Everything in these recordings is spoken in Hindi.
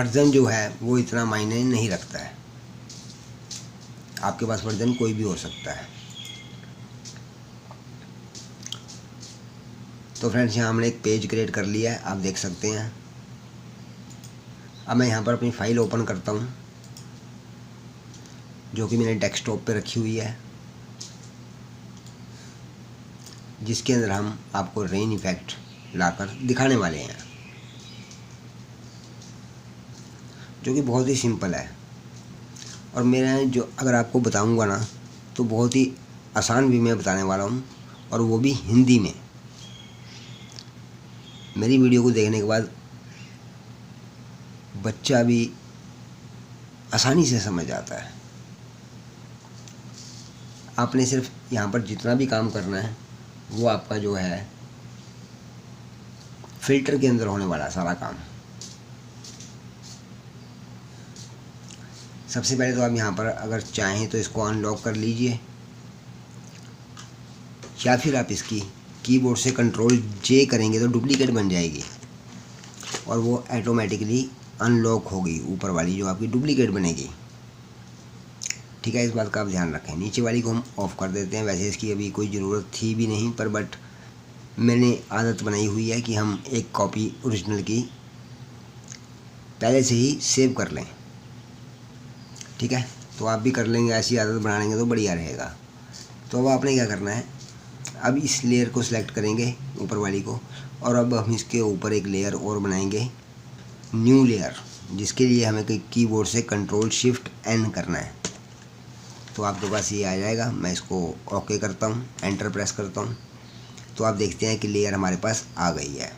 वर्जन जो है वो इतना मायने नहीं रखता है, आपके पास वर्जन कोई भी हो सकता है। तो फ्रेंड्स यहाँ हमने एक पेज क्रिएट कर लिया है, आप देख सकते हैं। अब मैं यहाँ पर अपनी फ़ाइल ओपन करता हूँ जो कि मैंने डेस्कटॉप पे रखी हुई है, जिसके अंदर हम आपको रेन इफ़ेक्ट लाकर दिखाने वाले हैं, जो कि बहुत ही सिंपल है। और मेरा जो अगर आपको बताऊंगा ना तो बहुत ही आसान भी मैं बताने वाला हूँ, और वो भी हिंदी में। मेरी वीडियो को देखने के बाद बच्चा भी आसानी से समझ जाता है। आपने सिर्फ यहाँ पर जितना भी काम करना है वो आपका जो है फिल्टर के अंदर होने वाला सारा काम। सबसे पहले तो आप यहाँ पर अगर चाहें तो इसको अनलॉक कर लीजिए, या फिर आप इसकी कीबोर्ड से कंट्रोल जे करेंगे तो डुप्लीकेट बन जाएगी और वो ऑटोमेटिकली अनलॉक होगी, ऊपर वाली जो आपकी डुप्लीकेट बनेगी। ठीक है, इस बात का आप ध्यान रखें। नीचे वाली को हम ऑफ़ कर देते हैं। वैसे इसकी अभी कोई ज़रूरत थी भी नहीं, पर बट मैंने आदत बनाई हुई है कि हम एक कॉपी ओरिजिनल की पहले से ही सेव कर लें। ठीक है, तो आप भी कर लेंगे, ऐसी आदत बना लेंगे तो बढ़िया रहेगा। तो अब आपने क्या करना है, अब इस लेयर को सिलेक्ट करेंगे ऊपर वाली को, और अब हम इसके ऊपर एक लेयर और बनाएंगे, न्यू लेयर, जिसके लिए हमें कीबोर्ड से कंट्रोल शिफ्ट एन करना है। तो आपके पास ये आ जाएगा। मैं इसको ओके करता हूँ, एंटर प्रेस करता हूँ, तो आप देखते हैं कि लेयर हमारे पास आ गई है।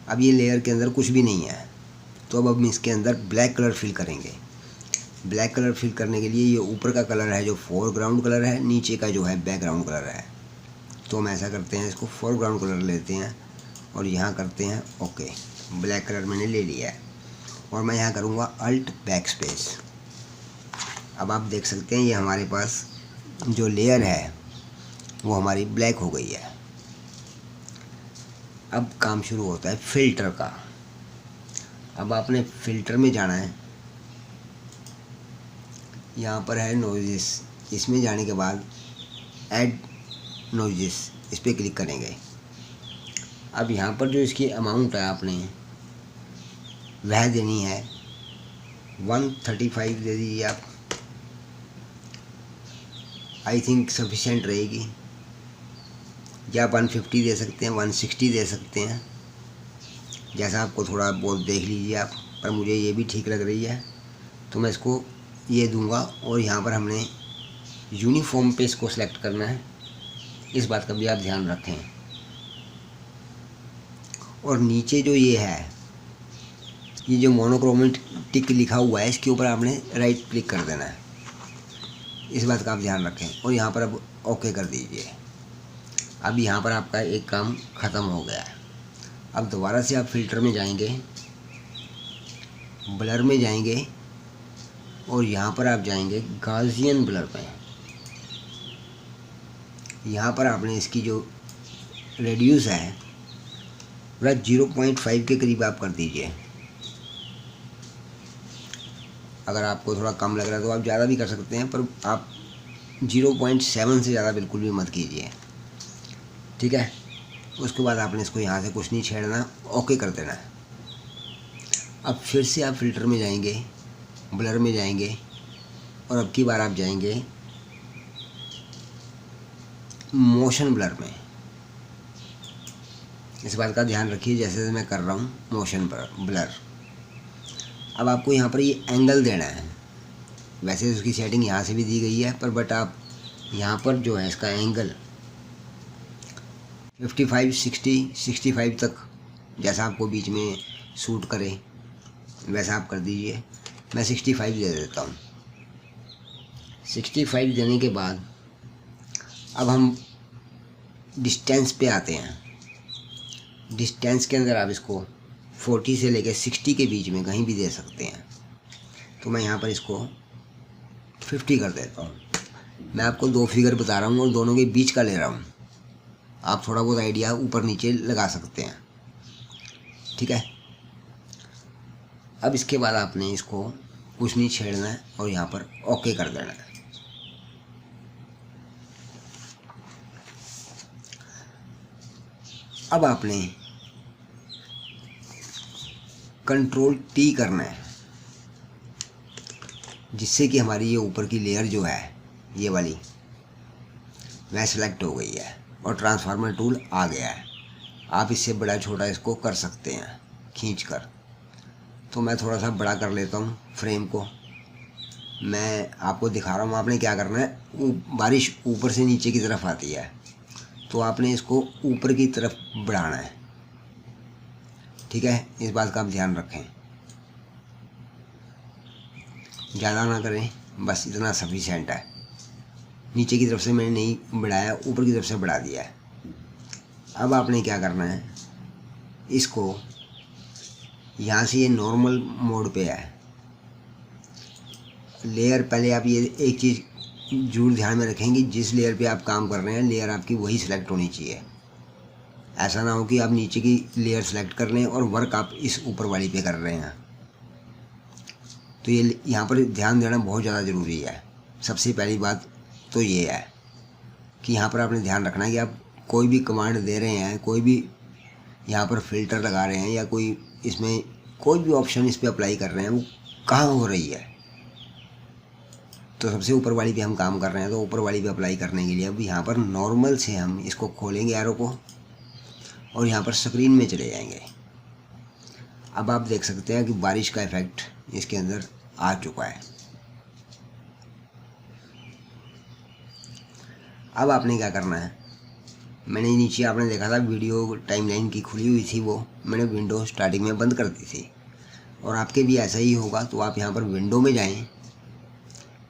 अब ये लेयर के अंदर कुछ भी नहीं है, तो अब हम इसके अंदर ब्लैक कलर फिल करेंगे। ब्लैक कलर फिल करने के लिए ये ऊपर का कलर है जो फोरग्राउंड कलर है, नीचे का जो है बैकग्राउंड कलर है। तो हम ऐसा करते हैं, इसको फोरग्राउंड कलर लेते हैं और यहाँ करते हैं ओके। ब्लैक कलर मैंने ले लिया है और मैं यहाँ करूँगा अल्ट बैक स्पेस। अब आप देख सकते हैं ये हमारे पास जो लेयर है वो हमारी ब्लैक हो गई है। अब काम शुरू होता है फ़िल्टर का। अब आपने फ़िल्टर में जाना है, यहाँ पर है नॉइज़ेस, इसमें जाने के बाद ऐड नॉइज़ेस, इस पर क्लिक करेंगे। अब यहाँ पर जो इसकी अमाउंट है आपने वह देनी है 135 दे दीजिए आप, आई थिंक सफिशेंट रहेगी, या 150 दे सकते हैं, 160 दे सकते हैं, जैसा आपको थोड़ा बहुत देख लीजिए आप, पर मुझे ये भी ठीक लग रही है तो मैं इसको ये दूंगा। और यहाँ पर हमने यूनिफॉर्म पे इसको सेलेक्ट करना है, इस बात का भी आप ध्यान रखें। और नीचे जो ये है, ये जो मोनोक्रोमेटिक लिखा हुआ है, इसके ऊपर आपने राइट क्लिक कर देना है, इस बात का आप ध्यान रखें। और यहाँ पर अब ओके कर दीजिए। अब यहाँ पर आपका एक काम ख़त्म हो गया है। अब दोबारा से आप फ़िल्टर में जाएंगे, ब्लर में जाएंगे और यहाँ पर आप जाएंगे गाउसियन ब्लर में। यहाँ पर आपने इसकी जो रेडियस है वह 0.5 के करीब आप कर दीजिए। अगर आपको थोड़ा कम लग रहा है तो आप ज़्यादा भी कर सकते हैं, पर आप 0.7 से ज़्यादा बिल्कुल भी मत कीजिए। ठीक है, उसके बाद आपने इसको यहाँ से कुछ नहीं छेड़ना, ओके कर देना है। अब फिर से आप फ़िल्टर में जाएंगे, ब्लर में जाएंगे और अब की बार आप जाएंगे मोशन ब्लर में। इस बात का ध्यान रखिए जैसे मैं कर रहा हूँ मोशन ब्लर। अब आपको यहाँ पर ये एंगल देना है। वैसे उसकी सेटिंग यहाँ से भी दी गई है, पर बट आप यहाँ पर जो है इसका एंगल 55, 60, 65 तक, जैसा आपको बीच में सूट करे वैसा आप कर दीजिए। मैं 65 दे देता हूँ। 65 देने के बाद अब हम डिस्टेंस पे आते हैं। डिस्टेंस के अंदर आप इसको 40 से लेकर 60 के बीच में कहीं भी दे सकते हैं। तो मैं यहाँ पर इसको 50 कर देता हूँ। मैं आपको दो फिगर बता रहा हूँ और दोनों के बीच का ले रहा हूँ, आप थोड़ा बहुत आइडिया ऊपर नीचे लगा सकते हैं। ठीक है, अब इसके बाद आपने इसको कुछ नहीं छेड़ना है और यहाँ पर ओके कर देना है। अब आपने कंट्रोल टी करना है, जिससे कि हमारी ये ऊपर की लेयर जो है ये वाली वह सिलेक्ट हो गई है और ट्रांसफार्मर टूल आ गया है। आप इससे बड़ा छोटा इसको कर सकते हैं खींच कर। तो मैं थोड़ा सा बड़ा कर लेता हूँ फ्रेम को। मैं आपको दिखा रहा हूँ आपने क्या करना है। बारिश ऊपर से नीचे की तरफ आती है तो आपने इसको ऊपर की तरफ बढ़ाना है, ठीक है। इस बात का आप ध्यान रखें, ज़्यादा ना करें, बस इतना सफिशेंट है। नीचे की तरफ से मैंने नहीं बढ़ाया, ऊपर की तरफ से बढ़ा दिया है। अब आपने क्या करना है, इसको यहाँ से ये नॉर्मल मोड पे है लेयर। पहले आप ये एक चीज़ जरूर ध्यान में रखेंगे, जिस लेयर पे आप काम कर रहे हैं लेयर आपकी वही सिलेक्ट होनी चाहिए। ऐसा ना हो कि आप नीचे की लेयर सेलेक्ट कर लें और वर्क आप इस ऊपर वाली पे कर रहे हैं। तो ये यहाँ पर ध्यान देना बहुत ज़्यादा ज़रूरी है। सबसे पहली बात तो ये है कि यहाँ पर आपने ध्यान रखना है कि आप कोई भी कमांड दे रहे हैं, कोई भी यहाँ पर फिल्टर लगा रहे हैं या कोई इसमें कोई भी ऑप्शन इस पर अप्लाई कर रहे हैं, वो कहाँ हो रही है। तो सबसे ऊपर वाली पे हम काम कर रहे हैं, तो ऊपर वाली पे अप्लाई करने के लिए अब यहाँ पर नॉर्मल से हम इसको खोलेंगे एरो को और यहाँ पर स्क्रीन में चले जाएंगे। अब आप देख सकते हैं कि बारिश का इफेक्ट इसके अंदर आ चुका है। अब आपने क्या करना है, मैंने नीचे आपने देखा था वीडियो टाइमलाइन की खुली हुई थी, वो मैंने विंडो स्टार्टिंग में बंद कर दी थी और आपके भी ऐसा ही होगा। तो आप यहाँ पर विंडो में जाएं,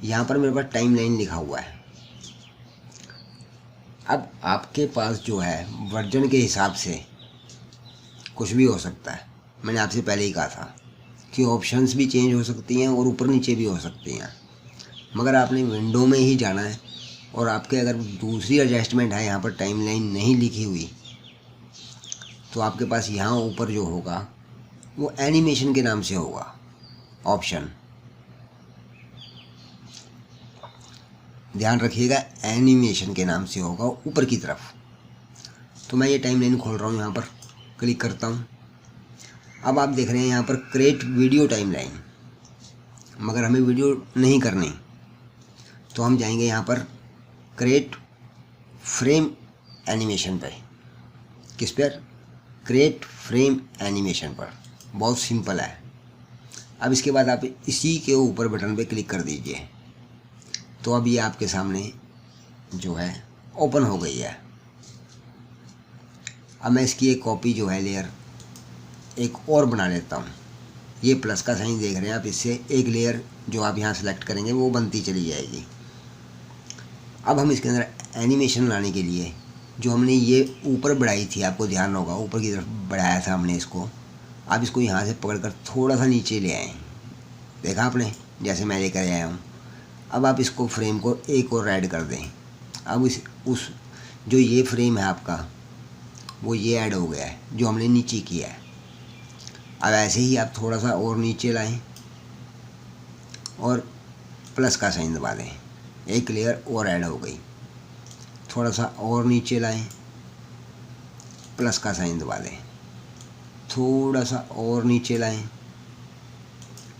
यहाँ पर मेरे पास टाइमलाइन लिखा हुआ है। अब आपके पास जो है वर्जन के हिसाब से कुछ भी हो सकता है। मैंने आपसे पहले ही कहा था कि ऑप्शंस भी चेंज हो सकती हैं और ऊपर नीचे भी हो सकती हैं, मगर आपने विंडो में ही जाना है। और आपके अगर दूसरी एडजस्टमेंट है, यहाँ पर टाइमलाइन नहीं लिखी हुई, तो आपके पास यहाँ ऊपर जो होगा वो एनिमेशन के नाम से होगा ऑप्शन। ध्यान रखिएगा, एनिमेशन के नाम से होगा ऊपर की तरफ। तो मैं ये टाइमलाइन खोल रहा हूँ, यहाँ पर क्लिक करता हूँ। अब आप देख रहे हैं यहाँ पर क्रिएट वीडियो टाइमलाइन, मगर हमें वीडियो नहीं करनी, तो हम जाएंगे यहाँ पर क्रिएट फ्रेम एनिमेशन पर। किस पर? क्रिएट फ्रेम एनिमेशन पर। बहुत सिंपल है। अब इसके बाद आप इसी के ऊपर बटन पे क्लिक कर दीजिए, तो अब ये आपके सामने जो है ओपन हो गई है। अब मैं इसकी एक कॉपी जो है लेयर एक और बना लेता हूँ। ये प्लस का साइन देख रहे हैं आप, इससे एक लेयर जो आप यहाँ सेलेक्ट करेंगे वो बनती चली जाएगी। अब हम इसके अंदर एनिमेशन लाने के लिए जो हमने ये ऊपर बढ़ाई थी, आपको ध्यान होगा ऊपर की तरफ बढ़ाया था हमने इसको। आप इसको यहाँ से पकड़कर थोड़ा सा नीचे ले आएँ, देखा आपने जैसे मैं लेकर आया हूँ। अब आप इसको फ्रेम को एक और ऐड कर दें। अब उस जो ये फ्रेम है आपका वो ये ऐड हो गया है जो हमने नीचे किया है। अब ऐसे ही आप थोड़ा सा और नीचे लाएं और प्लस का साइन दबा दें, एक लेयर और ऐड हो गई। थोड़ा सा और नीचे लाएं, प्लस का साइन दबा दें। थोड़ा सा और नीचे लाएं,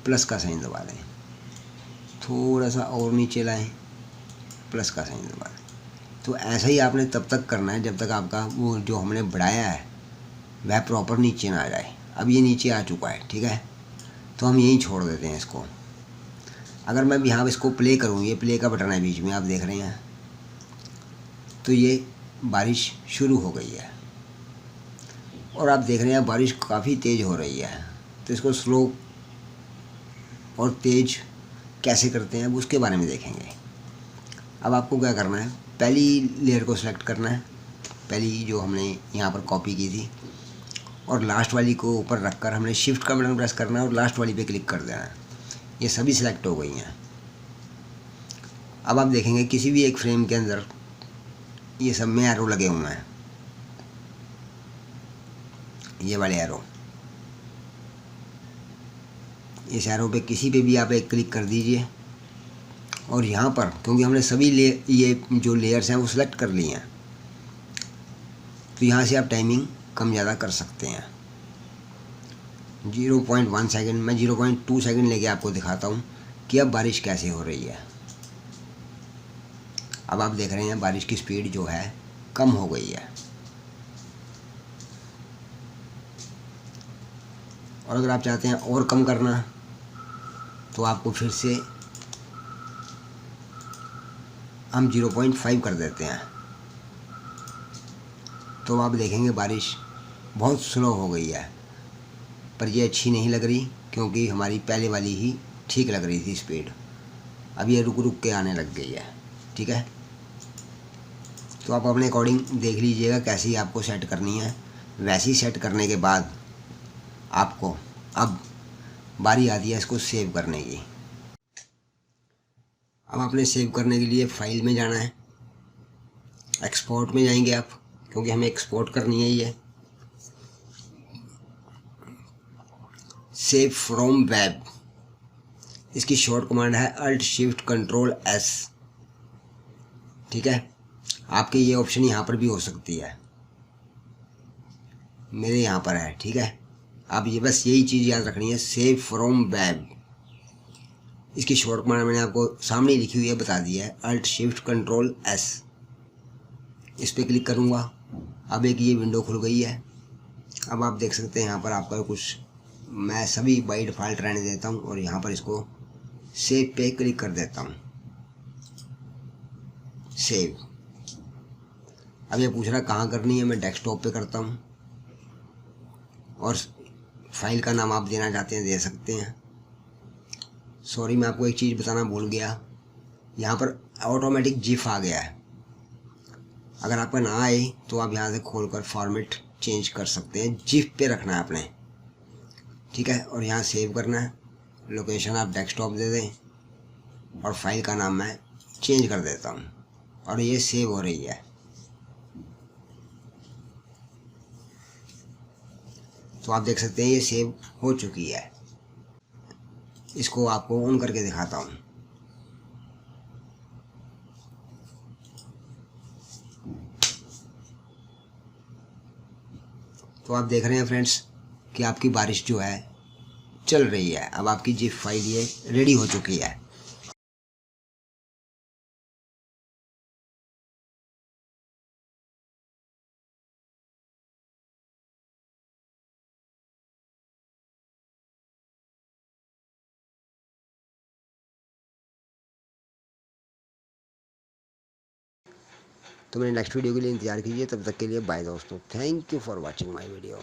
प्लस का साइन दबा दें। थोड़ा सा और नीचे लाएं, प्लस का साइन दबा दें। तो ऐसा ही आपने तब तक करना है जब तक आपका वो जो हमने बढ़ाया है वह प्रॉपर नीचे ना आ जाए। अब ये नीचे आ चुका है, ठीक है, तो हम यहीं छोड़ देते हैं इसको। अगर मैं यहाँ इसको प्ले करूँ, ये प्ले का बटन है बीच में, आप देख रहे हैं, तो ये बारिश शुरू हो गई है और आप देख रहे हैं बारिश काफ़ी तेज़ हो रही है। तो इसको स्लो और तेज़ कैसे करते हैं अब उसके बारे में देखेंगे। अब आपको क्या करना है, पहली लेयर को सिलेक्ट करना है, पहली जो हमने यहाँ पर कॉपी की थी, और लास्ट वाली को ऊपर रखकर हमने शिफ्ट का बटन प्रेस करना है और लास्ट वाली पे क्लिक कर देना है। ये सभी सिलेक्ट हो गई हैं। अब आप देखेंगे किसी भी एक फ्रेम के अंदर ये सब में एरो लगे हुए हैं, ये वाले एरो। इस एरो पे किसी पे भी आप एक क्लिक कर दीजिए और यहाँ पर क्योंकि हमने सभी ये जो लेयर्स हैं वो सिलेक्ट कर लिए हैं, तो यहाँ से आप टाइमिंग कम ज़्यादा कर सकते हैं। 0.1 सेकंड, मैं 0.2 सेकंड लेके आपको दिखाता हूँ कि अब बारिश कैसे हो रही है। अब आप देख रहे हैं बारिश की स्पीड जो है कम हो गई है। और अगर आप चाहते हैं और कम करना तो आपको फिर से हम 0.5 कर देते हैं, तो आप देखेंगे बारिश बहुत स्लो हो गई है। पर ये अच्छी नहीं लग रही क्योंकि हमारी पहले वाली ही ठीक लग रही थी स्पीड। अब ये रुक रुक के आने लग गई है। ठीक है, तो आप अपने अकॉर्डिंग देख लीजिएगा कैसी आपको सेट करनी है। वैसी सेट करने के बाद आपको अब बारी आती है इसको सेव करने की। अब आपने सेव करने के लिए फाइल में जाना है, एक्सपोर्ट में जाएंगे आप, क्योंकि हमें एक्सपोर्ट करनी है ये। सेव फ्रॉम वेब, इसकी शॉर्ट कमांड है अल्ट शिफ्ट कंट्रोल एस। ठीक है, आपके ये ऑप्शन यहाँ पर भी हो सकती है, मेरे यहाँ पर है। ठीक है, आप ये बस यही चीज़ याद रखनी है, सेव फ्रॉम वेब। इसकी शॉर्ट कमांड मैंने आपको सामने लिखी हुई है, बता दिया है, अल्ट शिफ्ट कंट्रोल एस। इस पर क्लिक करूँगा, अब एक ये विंडो खुल गई है। अब आप देख सकते हैं यहाँ पर आपका कुछ, मैं सभी बाई डिफ़ॉल्ट रहने देता हूँ और यहाँ पर इसको सेव पे क्लिक कर देता हूँ। सेव, अब ये पूछ रहा कहाँ करनी है, मैं डेस्कटॉप पे करता हूँ और फाइल का नाम आप देना चाहते हैं दे सकते हैं। सॉरी, मैं आपको एक चीज़ बताना भूल गया, यहाँ पर ऑटोमेटिक जिफ आ गया है। अगर आपका ना आए तो आप यहाँ से खोलकर फॉर्मेट चेंज कर सकते हैं, जिफ पे रखना है आपने। ठीक है, और यहाँ सेव करना है, लोकेशन आप डेस्कटॉप दे दें और फाइल का नाम मैं चेंज कर देता हूँ और ये सेव हो रही है। तो आप देख सकते हैं ये सेव हो चुकी है। इसको आपको ऑन करके दिखाता हूँ। तो आप देख रहे हैं फ्रेंड्स कि आपकी बारिश जो है चल रही है। अब आपकी जिप फाइल ये रेडी हो चुकी है। तो मेरे नेक्स्ट वीडियो के लिए इंतजार कीजिए, तब तक के लिए बाय दोस्तों। Thank you for watching my video.